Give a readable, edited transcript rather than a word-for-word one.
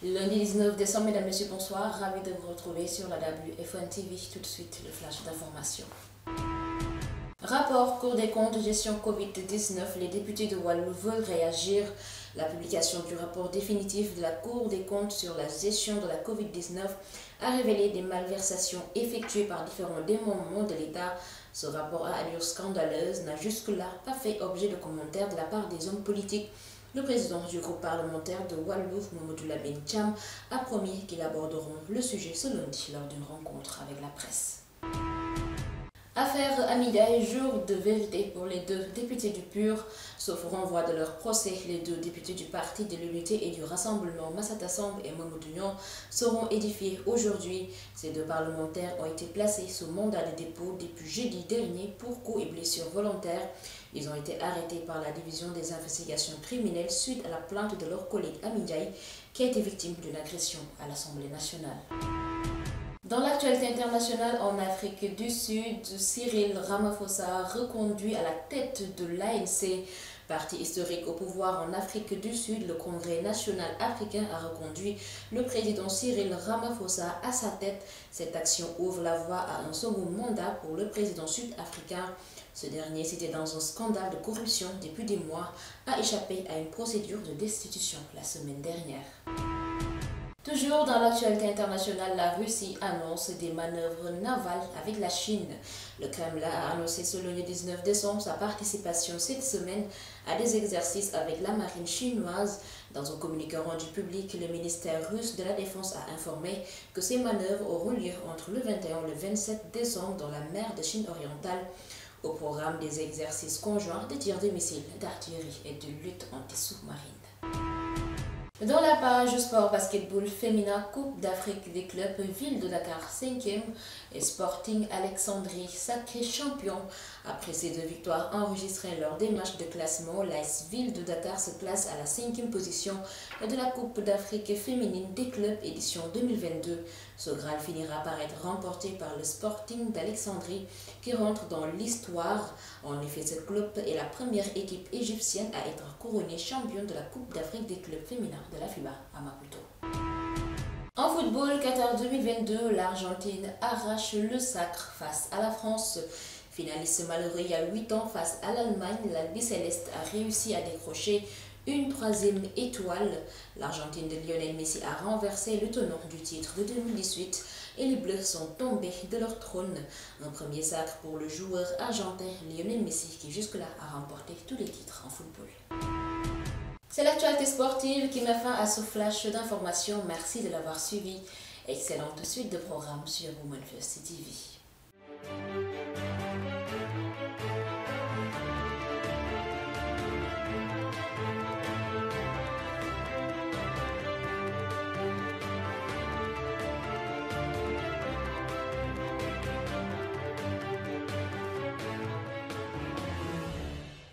Lundi 19 décembre, mesdames, messieurs, bonsoir. Ravi de vous retrouver sur la WF1 TV. Tout de suite, le flash d'information. Rapport Cour des comptes gestion Covid-19, les députés de Wallu veulent réagir. La publication du rapport définitif de la Cour des comptes sur la gestion de la Covid-19 a révélé des malversations effectuées par différents démembrements de l'État. Ce rapport à allure scandaleuse n'a jusque-là pas fait objet de commentaires de la part des hommes politiques. Le président du groupe parlementaire de Wallu, Mamadou Lamine Thiam, a promis qu'ils aborderont le sujet ce lundi lors d'une rencontre avec la presse. Affaire Amidaye, jour de vérité pour les deux députés du PUR. Sauf renvoi de leur procès, les deux députés du Parti de l'Unité et du Rassemblement, Massata Samb et Mamadou Niang, seront édifiés aujourd'hui. Ces deux parlementaires ont été placés sous mandat de dépôt depuis jeudi dernier pour coups et blessures volontaires. Ils ont été arrêtés par la division des investigations criminelles suite à la plainte de leur collègue Amidaye qui a été victime d'une agression à l'Assemblée nationale. Dans l'actualité internationale, en Afrique du Sud, Cyril Ramaphosa reconduit à la tête de l'ANC. Parti historique au pouvoir en Afrique du Sud, le Congrès national africain a reconduit le président Cyril Ramaphosa à sa tête. Cette action ouvre la voie à un second mandat pour le président sud-africain. Ce dernier, cité dans un scandale de corruption depuis des mois, a échappé à une procédure de destitution la semaine dernière. Toujours dans l'actualité internationale, la Russie annonce des manœuvres navales avec la Chine. Le Kremlin a annoncé ce lundi 19 décembre sa participation cette semaine à des exercices avec la marine chinoise. Dans un communiqué rendu public, le ministère russe de la Défense a informé que ces manœuvres auront lieu entre le 21 et le 27 décembre dans la mer de Chine orientale. Au programme des exercices conjoints de tirs de missiles, d'artillerie et de lutte anti-sous-marine. Dans la page sport basketball féminin, Coupe d'Afrique des clubs, Ville de Dakar 5e et Sporting Alexandrie sacré champion. Après ces deux victoires enregistrées lors des matchs de classement, l'AS Ville de Dakar se place à la 5e position de la Coupe d'Afrique féminine des clubs édition 2022. Ce Graal finira par être remporté par le Sporting d'Alexandrie qui rentre dans l'histoire. En effet, ce club est la première équipe égyptienne à être couronnée championne de la Coupe d'Afrique des clubs féminins de la FIBA à Maputo. En football, Qatar 2022, l'Argentine arrache le sacre face à la France. Finaliste malheureux il y a 8 ans face à l'Allemagne, l'Albi Céleste a réussi à décrocher une 3e étoile. L'Argentine de Lionel Messi a renversé le tenant du titre de 2018 et les Bleus sont tombés de leur trône. Un premier sacre pour le joueur argentin Lionel Messi qui jusque-là a remporté tous les titres en football. C'est l'actualité sportive qui met fin à ce flash d'informations. Merci de l'avoir suivi. Excellente suite de programmes sur Women First TV.